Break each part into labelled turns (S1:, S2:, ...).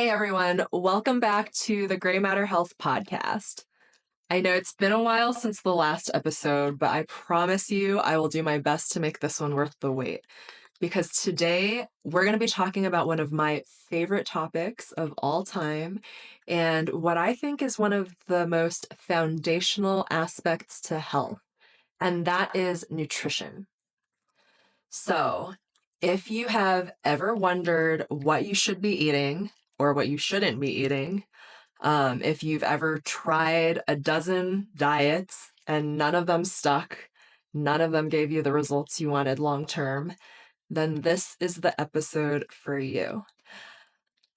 S1: Hey everyone, welcome back to the Gray Matter Health podcast. I know it's been a while since the last episode, but I promise you I will do my best to make this one worth the wait. Because today we're going to be talking about one of my favorite topics of all time and what I think is one of the most foundational aspects to health, and that is nutrition. So, if you have ever wondered what you should be eating or what you shouldn't be eating, if you've ever tried a dozen diets and none of them stuck, none of them gave you the results you wanted long term, then this is the episode for you.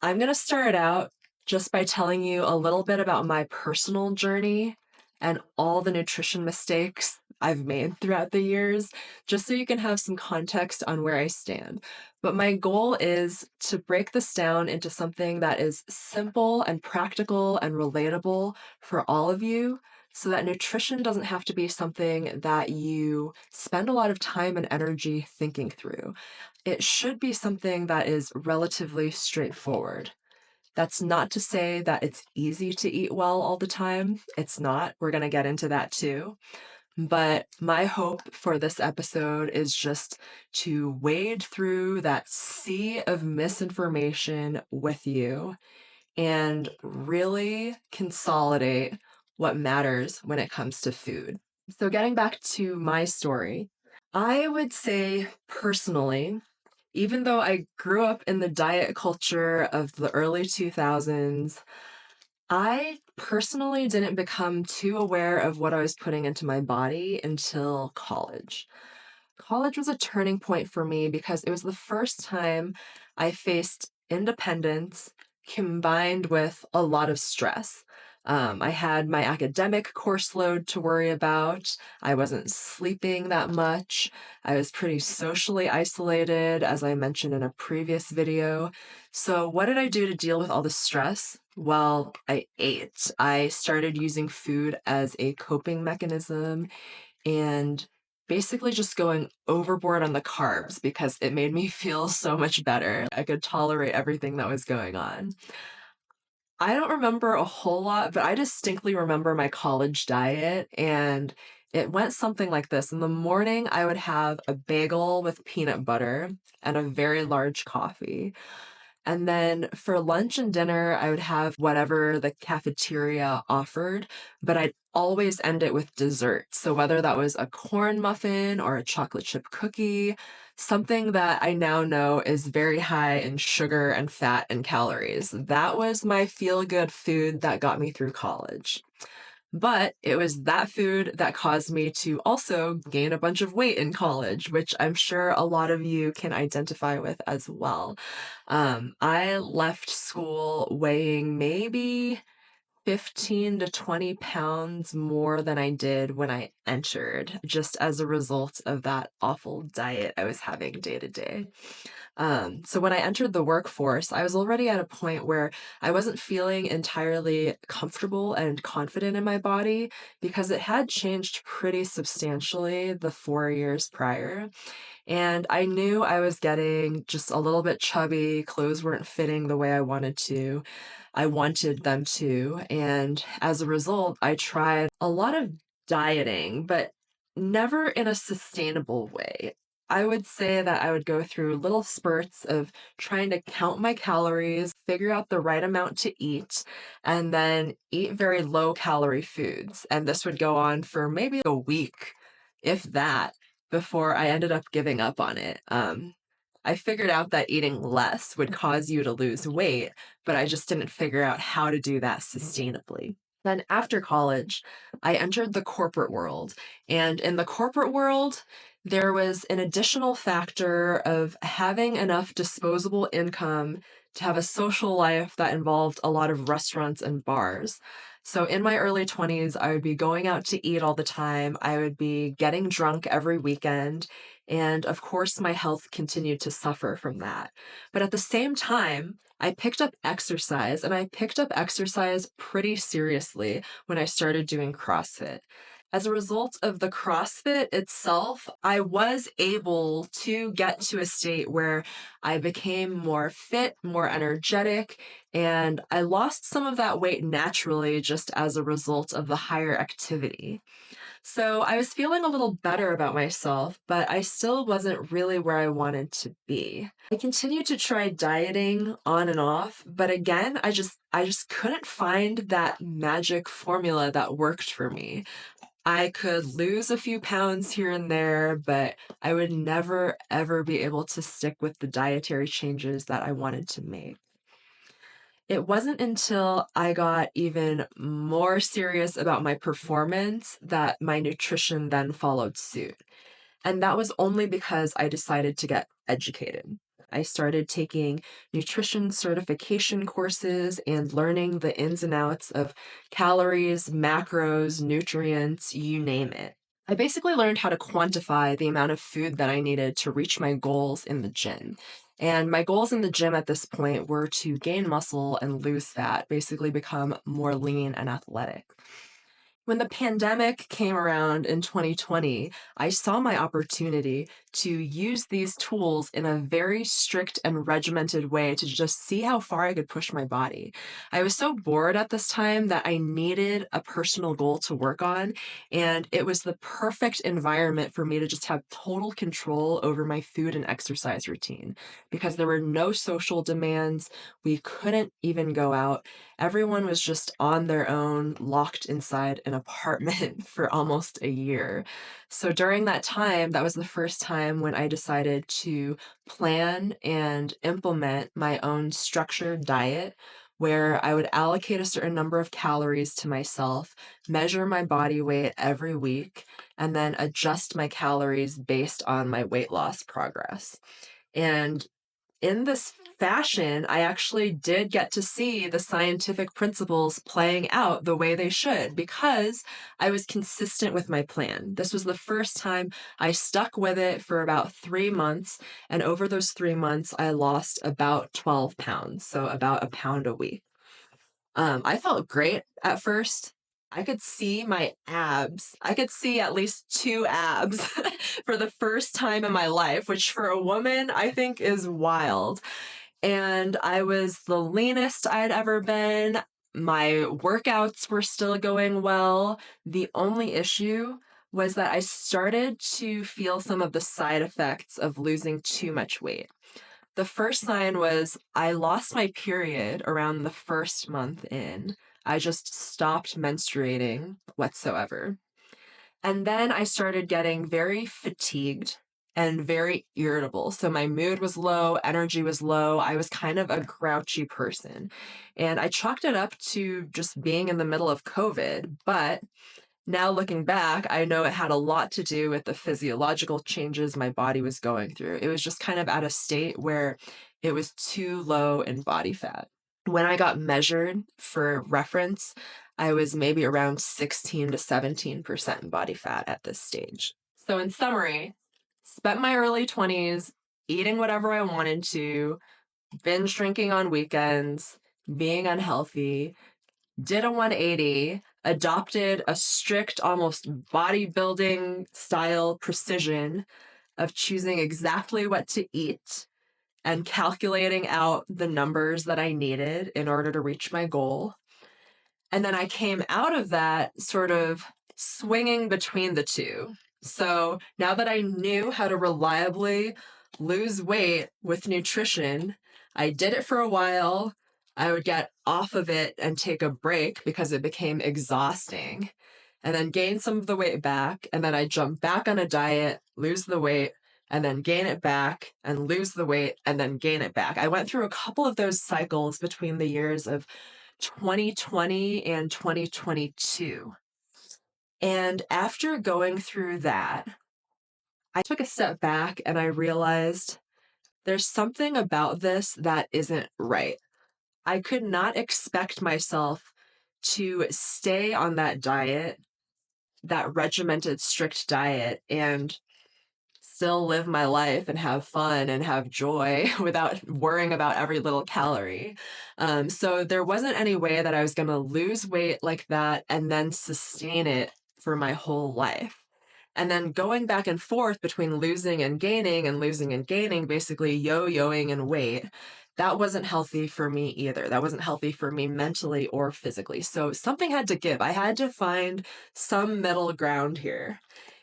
S1: I'm going to start out just by telling you a little bit about my personal journey and all the nutrition mistakes I've made throughout the years, just so you can have some context on where I stand. But my goal is to break this down into something that is simple and practical and relatable for all of you, so that nutrition doesn't have to be something that you spend a lot of time and energy thinking through. It should be something that is relatively straightforward. That's not to say that it's easy to eat well all the time. It's not. We're going to get into that too. But my hope for this episode is just to wade through that sea of misinformation with you and really consolidate what matters when it comes to food. So, getting back to my story, I would say personally, even though I grew up in the diet culture of the early 2000s, I personally didn't become too aware of what I was putting into my body until college. College was a turning point for me because it was the first time I faced independence combined with a lot of stress. I had my academic course load to worry about. I wasn't sleeping that much. I was pretty socially isolated, as I mentioned in a previous video. So, what did I do to deal with all the stress? Well, I ate. I started using food as a coping mechanism and basically just going overboard on the carbs because it made me feel so much better. I could tolerate everything that was going on. I don't remember a whole lot, but I distinctly remember my college diet, and it went something like this. In the morning, I would have a bagel with peanut butter and a very large coffee. And then for lunch and dinner, I would have whatever the cafeteria offered, but I'd always end it with dessert. So whether that was a corn muffin or a chocolate chip cookie, something that I now know is very high in sugar and fat and calories. That was my feel-good food that got me through college. But it was that food that caused me to also gain a bunch of weight in college, which I'm sure a lot of you can identify with as well. I left school weighing maybe 15 to 20 pounds more than I did when I entered, just as a result of that awful diet I was having day to day. So when I entered the workforce, I was already at a point where I wasn't feeling entirely comfortable and confident in my body because it had changed pretty substantially the 4 years prior. And I knew I was getting just a little bit chubby. Clothes weren't fitting the way I wanted to. I wanted them to. And as a result, I tried a lot of dieting, but never in a sustainable way. I would say that I would go through little spurts of trying to count my calories, figure out the right amount to eat, and then eat very low calorie foods. And this would go on for maybe a week, if that, before I ended up giving up on it. I figured out that eating less would cause you to lose weight, but I just didn't figure out how to do that sustainably. Then after college, I entered the corporate world. And in the corporate world, there was an additional factor of having enough disposable income to have a social life that involved a lot of restaurants and bars. So in my early 20s, I would be going out to eat all the time. I would be getting drunk every weekend. And of course, my health continued to suffer from that. But at the same time, I picked up exercise, and I picked up exercise pretty seriously when I started doing CrossFit. As a result of the CrossFit itself, I was able to get to a state where I became more fit, more energetic, and I lost some of that weight naturally just as a result of the higher activity. So I was feeling a little better about myself, but I still wasn't really where I wanted to be. I continued to try dieting on and off, but again, I just couldn't find that magic formula that worked for me. I could lose a few pounds here and there, but I would never ever be able to stick with the dietary changes that I wanted to make. It wasn't until I got even more serious about my performance that my nutrition then followed suit. And that was only because I decided to get educated. I started taking nutrition certification courses and learning the ins and outs of calories, macros, nutrients, you name it. I basically learned how to quantify the amount of food that I needed to reach my goals in the gym. And my goals in the gym at this point were to gain muscle and lose fat, basically become more lean and athletic. When the pandemic came around in 2020, I saw my opportunity to use these tools in a very strict and regimented way to just see how far I could push my body. I was so bored at this time that I needed a personal goal to work on, and it was the perfect environment for me to just have total control over my food and exercise routine because there were no social demands. We couldn't even go out. Everyone was just on their own, locked inside an apartment for almost a year. So during that time, that was the first time when I decided to plan and implement my own structured diet where I would allocate a certain number of calories to myself, measure my body weight every week, and then adjust my calories based on my weight loss progress. And in this fashion, I actually did get to see the scientific principles playing out the way they should because I was consistent with my plan. This was the first time I stuck with it for about 3 months. And over those 3 months, I lost about 12 pounds, so about a pound a week. I felt great at first. I could see my abs. I could see at least two abs for the first time in my life, which for a woman, I think is wild. And I was the leanest I'd ever been. My workouts were still going well. The only issue was that I started to feel some of the side effects of losing too much weight. The first sign was I lost my period around the first month in. I just stopped menstruating whatsoever. And then I started getting very fatigued and very irritable. So my mood was low, energy was low. I was kind of a grouchy person. And I chalked it up to just being in the middle of COVID. But now looking back, I know it had a lot to do with the physiological changes my body was going through. It was just kind of at a state where it was too low in body fat. When I got measured for reference, I was maybe around 16 to 17% body fat at this stage. So, in summary, spent my early 20s eating whatever I wanted to, binge drinking on weekends, being unhealthy, did a 180, adopted a strict, almost bodybuilding style precision of choosing exactly what to eat and calculating out the numbers that I needed in order to reach my goal. And then I came out of that sort of swinging between the two. So now that I knew how to reliably lose weight with nutrition, I did it for a while. I would get off of it and take a break because it became exhausting, and then gain some of the weight back. And then I jump back on a diet, lose the weight, and then gain it back and lose the weight and then gain it back. I went through a couple of those cycles between the years of 2020 and 2022. And after going through that, I took a step back and I realized there's something about this that isn't right. I could not expect myself to stay on that diet, that regimented, strict diet, and still live my life and have fun and have joy without worrying about every little calorie. So there wasn't any way that I was going to lose weight like that and then sustain it for my whole life. And then going back and forth between losing and gaining and losing and gaining, basically yo-yoing in weight, that wasn't healthy for me either. That wasn't healthy for me mentally or physically. So something had to give. I had to find some middle ground here.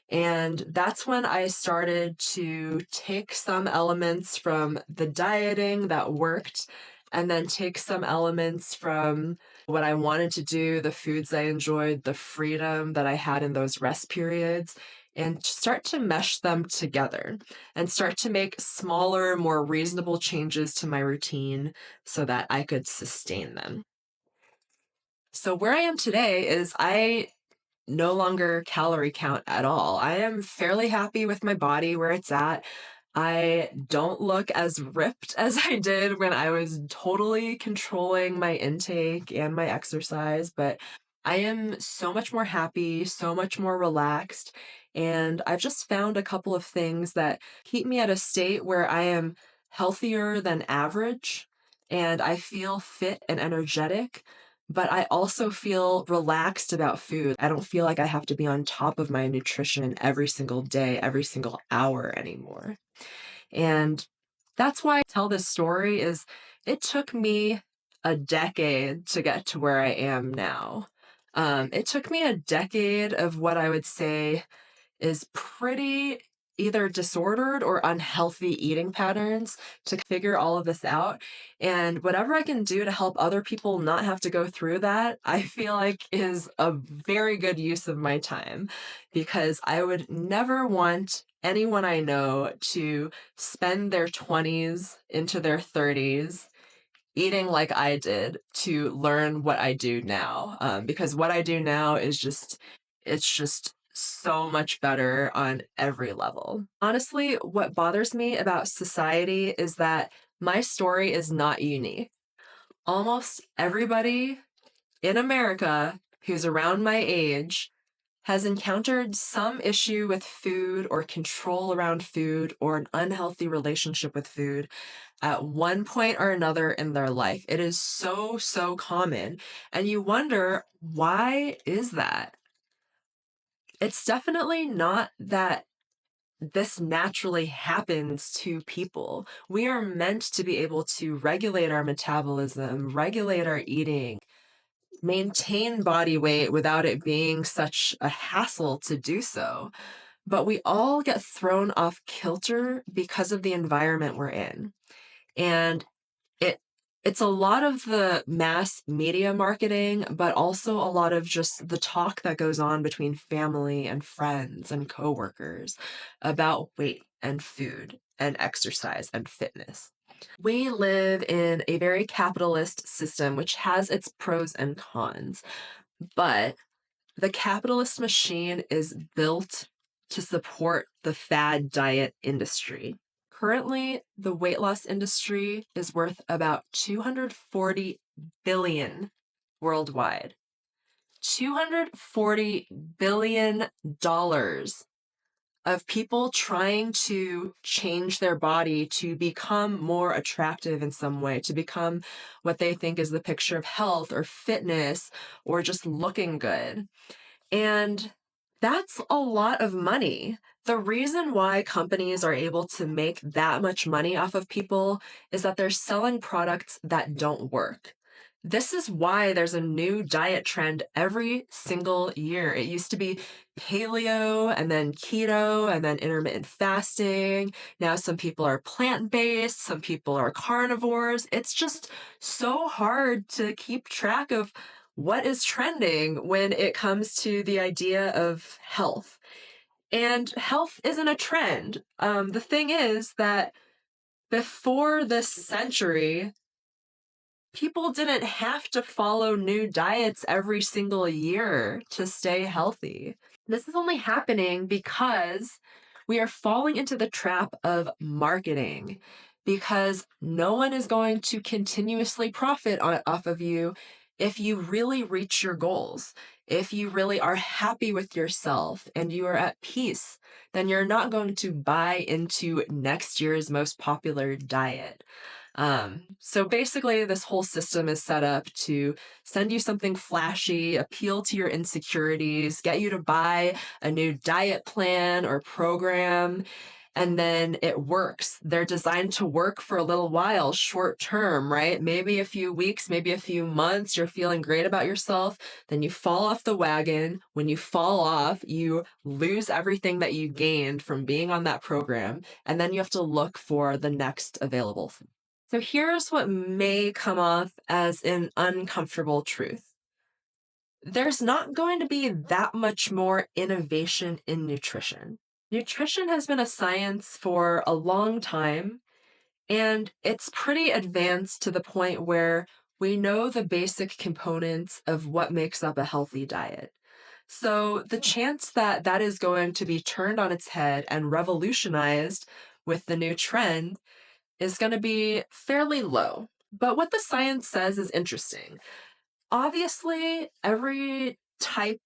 S1: And that's when I started to take some elements from the dieting that worked and then take some elements from what I wanted to do, the foods I enjoyed, the freedom that I had in those rest periods, and start to mesh them together and start to make smaller, more reasonable changes to my routine so that I could sustain them. So, where I am today is I no longer calorie count at all. I am fairly happy with my body where it's at. I don't look as ripped as I did when I was totally controlling my intake and my exercise, but I am so much more happy, so much more relaxed. And I've just found a couple of things that keep me at a state where I am healthier than average and I feel fit and energetic, but I also feel relaxed about food. I don't feel like I have to be on top of my nutrition every single day, every single hour anymore. And that's why I tell this story is it took me a decade to get to where I am now. It took me a decade of what I would say is pretty either disordered or unhealthy eating patterns to figure all of this out. And whatever I can do to help other people not have to go through that, I feel like is a very good use of my time because I would never want anyone I know to spend their 20s into their 30s eating like I did to learn what I do now. Because what I do now is it's just so much better on every level. Honestly, what bothers me about society is that my story is not unique. Almost everybody in America who's around my age has encountered some issue with food or control around food or an unhealthy relationship with food at one point or another in their life. It is so, so common. And you wonder, why is that? It's definitely not that this naturally happens to people. We are meant to be able to regulate our metabolism, regulate our eating, maintain body weight without it being such a hassle to do so. But we all get thrown off kilter because of the environment we're in. And it it's a lot of the mass media marketing, but also a lot of just the talk that goes on between family and friends and coworkers about weight and food and exercise and fitness. We live in a very capitalist system, which has its pros and cons, but the capitalist machine is built to support the fad diet industry. Currently, the weight loss industry is worth about 240 billion worldwide. $240 billion of people trying to change their body to become more attractive in some way, to become what they think is the picture of health or fitness or just looking good. And that's a lot of money. The reason why companies are able to make that much money off of people is that they're selling products that don't work. This is why there's a new diet trend every single year. It used to be paleo and then keto and then intermittent fasting. Now some people are plant-based, some people are carnivores. It's just so hard to keep track of what is trending when it comes to the idea of health. And health isn't a trend. The thing is that before this century, people didn't have to follow new diets every single year to stay healthy. This is only happening because we are falling into the trap of marketing because no one is going to continuously profit off of you if you really reach your goals. If you really are happy with yourself and you are at peace, then you're not going to buy into next year's most popular diet. So basically, this whole system is set up to send you something flashy, appeal to your insecurities, get you to buy a new diet plan or program, and then it works. They're designed to work for a little while, short term, right? Maybe a few weeks, maybe a few months, you're feeling great about yourself. Then you fall off the wagon. When you fall off, you lose everything that you gained from being on that program. And then you have to look for the next available. So here's what may come off as an uncomfortable truth. There's not going to be that much more innovation in nutrition. Nutrition has been a science for a long time, and it's pretty advanced to the point where we know the basic components of what makes up a healthy diet. So the chance that that is going to be turned on its head and revolutionized with the new trend is going to be fairly low. But what the science says is interesting. Obviously, every type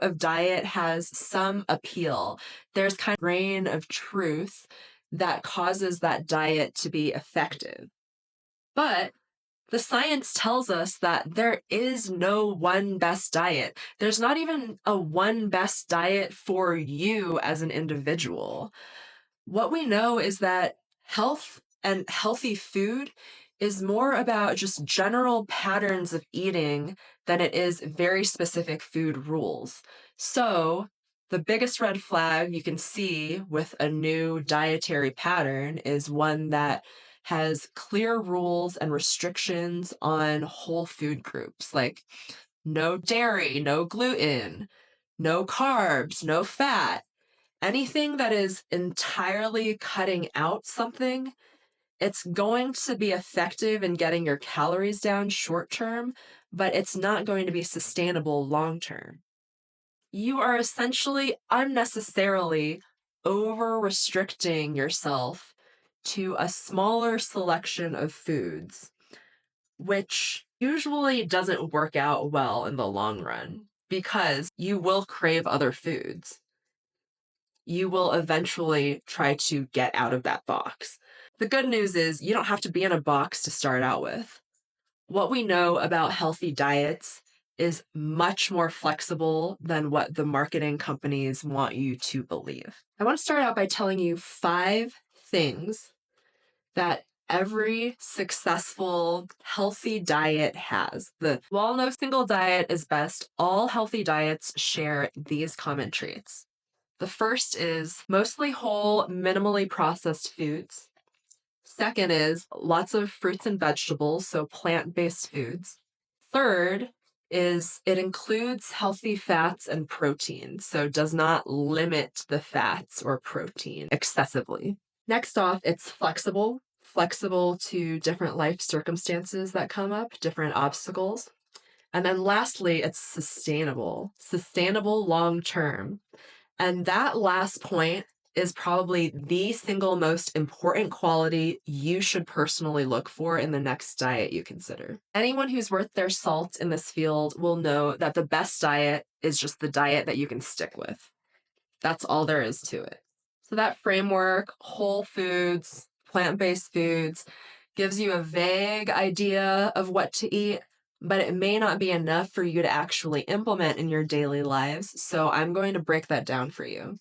S1: of diet has some appeal. There's kind of grain of truth that causes that diet to be effective. But the science tells us that there is no one best diet. There's not even a one best diet for you as an individual. What we know is that health and healthy food is more about just general patterns of eating than it is very specific food rules. So, the biggest red flag you can see with a new dietary pattern is one that has clear rules and restrictions on whole food groups, like no dairy, no gluten, no carbs, no fat. Anything that is entirely cutting out something, it's going to be effective in getting your calories down short term, but it's not going to be sustainable long term. You are essentially unnecessarily over restricting yourself to a smaller selection of foods, which usually doesn't work out well in the long run because you will crave other foods. You will eventually try to get out of that box. The good news is you don't have to be in a box to start out with. What we know about healthy diets is much more flexible than what the marketing companies want you to believe. I want to start out by telling you 5 things that every successful healthy diet has. While no single diet is best, all healthy diets share these common traits. The first is mostly whole, minimally processed foods. Second is lots of fruits and vegetables, so plant-based foods. Third is it includes healthy fats and protein, so does not limit the fats or protein excessively. Next off, it's flexible to different life circumstances that come up, different obstacles. And then lastly, it's sustainable long term. And that last point is probably the single most important quality you should personally look for in the next diet you consider. Anyone who's worth their salt in this field will know that the best diet is just the diet that you can stick with. That's all there is to it. So that framework, whole foods, plant-based foods, gives you a vague idea of what to eat, but it may not be enough for you to actually implement in your daily lives. So I'm going to break that down for you.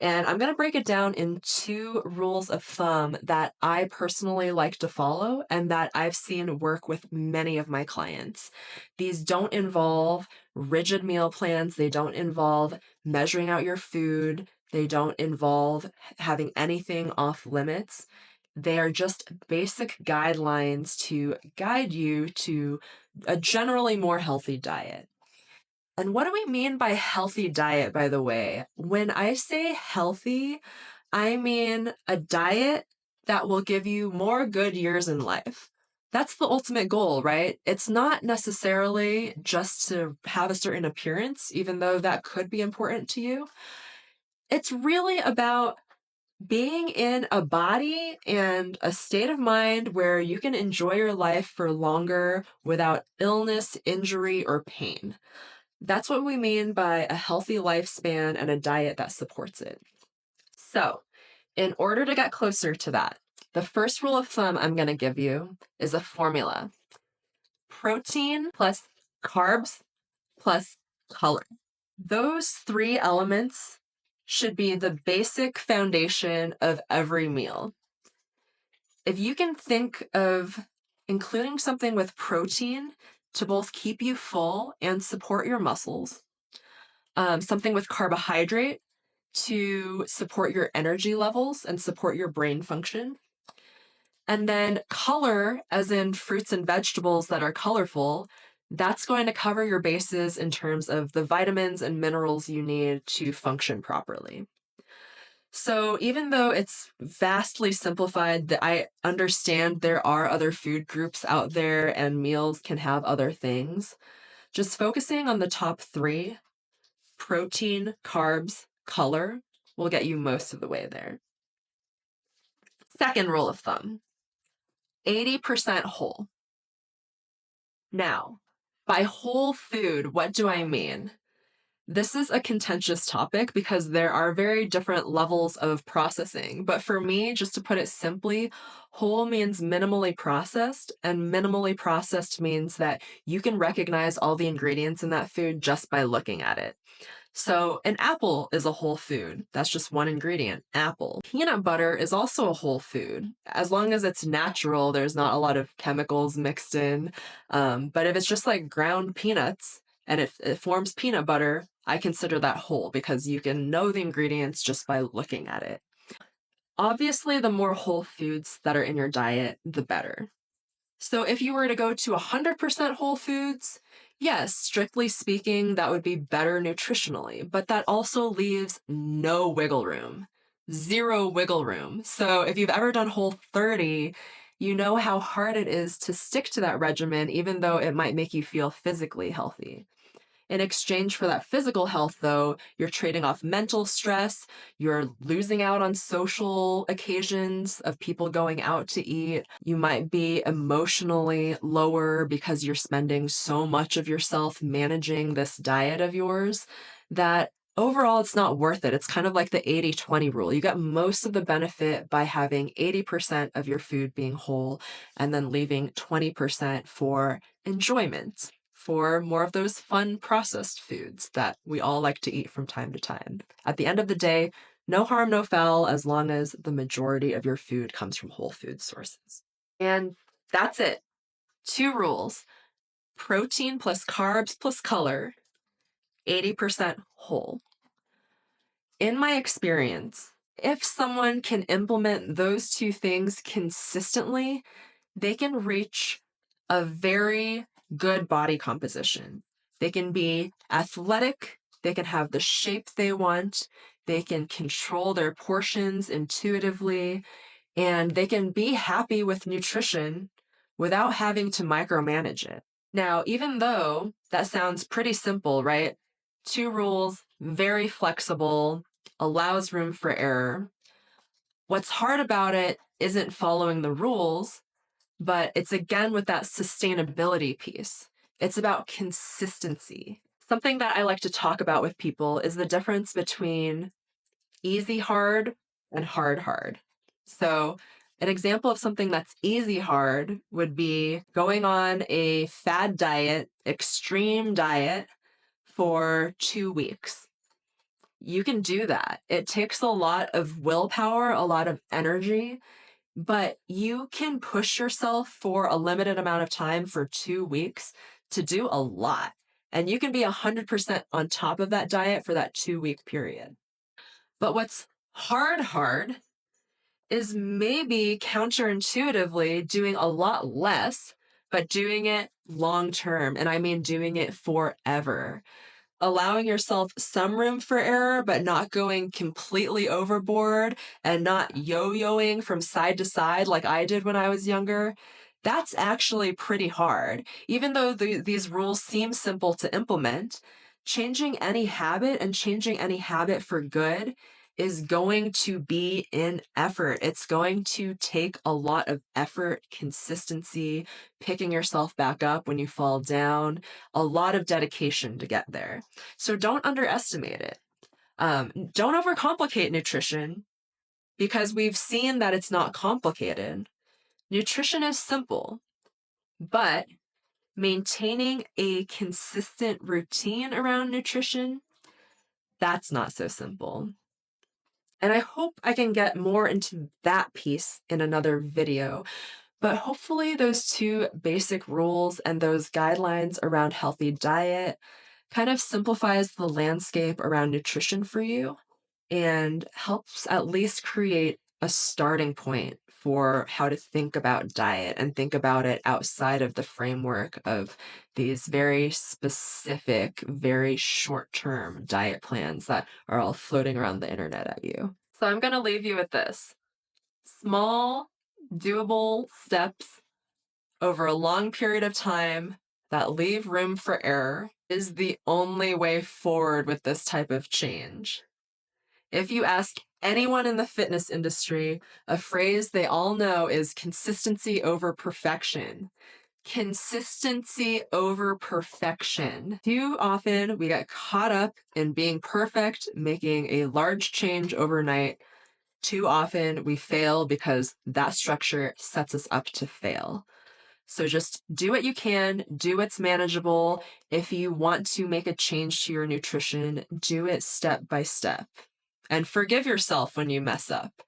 S1: And I'm going to break it down in 2 rules of thumb that I personally like to follow and that I've seen work with many of my clients. These don't involve rigid meal plans. They don't involve measuring out your food. They don't involve having anything off limits. They are just basic guidelines to guide you to a generally more healthy diet. And what do we mean by healthy diet, by the way? When I say healthy, I mean a diet that will give you more good years in life. That's the ultimate goal, right? It's not necessarily just to have a certain appearance, even though that could be important to you. It's really about being in a body and a state of mind where you can enjoy your life for longer without illness, injury, or pain. That's what we mean by a healthy lifespan and a diet that supports it. So, In order to get closer to that, the first rule of thumb I'm going to give you is a formula: protein plus carbs plus color. Those three elements should be the basic foundation of every meal. If you can think of including something with protein to both keep you full and support your muscles, something with carbohydrate to support your energy levels and support your brain function, and then color, as in fruits and vegetables that are colorful, that's going to cover your bases in terms of the vitamins and minerals you need to function properly. So even though it's vastly simplified, that I understand there are other food groups out there and meals can have other things, just focusing on the top three: protein, carbs, color, will get you most of the way there. Second rule of thumb: 80% whole. Now, by whole food, what do I mean? This is a contentious topic because there are very different levels of processing. But for me, just to put it simply, whole means minimally processed, and minimally processed means that you can recognize all the ingredients in that food just by looking at it. So an apple is a whole food. That's just one ingredient, apple. Peanut butter is also a whole food. As long as it's natural, there's not a lot of chemicals mixed in. But if it's just like ground peanuts and it forms peanut butter, I consider that whole because you can know the ingredients just by looking at it. Obviously, the more whole foods that are in your diet, the better. So if you were to go to 100% whole foods, yes, strictly speaking, that would be better nutritionally, but that also leaves no wiggle room, zero wiggle room. So if you've ever done Whole30, you know how hard it is to stick to that regimen, even though it might make you feel physically healthy. In exchange for that physical health, though, you're trading off mental stress, you're losing out on social occasions of people going out to eat. You might be emotionally lower because you're spending so much of yourself managing this diet of yours that overall it's not worth it. It's kind of like the 80-20 rule. You get most of the benefit by having 80% of your food being whole and then leaving 20% for enjoyment, for more of those fun processed foods that we all like to eat from time to time. At the end of the day, no harm, no foul, as long as the majority of your food comes from whole food sources. And that's it. 2 rules: protein plus carbs plus color, 80% whole. In my experience, if someone can implement those 2 things consistently, they can reach a very good body composition. They can be athletic, they can have the shape they want, they can control their portions intuitively, and they can be happy with nutrition without having to micromanage it. Now, even though that sounds pretty simple, right? 2 rules, very flexible, allows room for error. What's hard about it isn't following the rules, but it's again with that sustainability piece. It's about consistency. Something that I like to talk about with people is the difference between easy hard and hard hard. So, an example of something that's easy hard would be going on a fad diet, extreme diet for 2 weeks. You can do that. It takes a lot of willpower, a lot of energy, but you can push yourself for a limited amount of time for 2 weeks to do a lot. And you can be 100% on top of that diet for that 2-week period. But what's hard is maybe counterintuitively doing a lot less, but doing it long term. And I mean doing it forever. Allowing yourself some room for error, but not going completely overboard and not yo-yoing from side to side like I did when I was younger. That's actually pretty hard. Even though these rules seem simple to implement, changing any habit and changing any habit for good is going to be an effort. It's going to take a lot of effort, consistency, picking yourself back up when you fall down, a lot of dedication to get there. So don't underestimate it. Don't overcomplicate nutrition, because we've seen that it's not complicated. Nutrition is simple, but maintaining a consistent routine around nutrition, that's not so simple. And I hope I can get more into that piece in another video. But hopefully, those two basic rules and those guidelines around healthy diet kind of simplifies the landscape around nutrition for you and helps at least create a starting point for how to think about diet and think about it outside of the framework of these very specific, very short term diet plans that are all floating around the internet at you. So I'm going to leave you with this small, doable steps over a long period of time that leave room for error is the only way forward with this type of change. If you ask anyone in the fitness industry, a phrase they all know is consistency over perfection. Consistency over perfection. Too often we get caught up in being perfect, making a large change overnight. Too often we fail because that structure sets us up to fail. So just do what you can, do what's manageable. If you want to make a change to your nutrition, do it step by step. And forgive yourself when you mess up,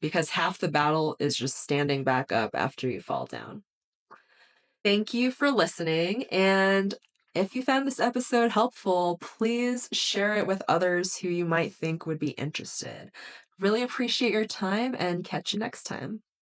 S1: because half the battle is just standing back up after you fall down. Thank you for listening. And if you found this episode helpful, please share it with others who you might think would be interested. Really appreciate your time and catch you next time.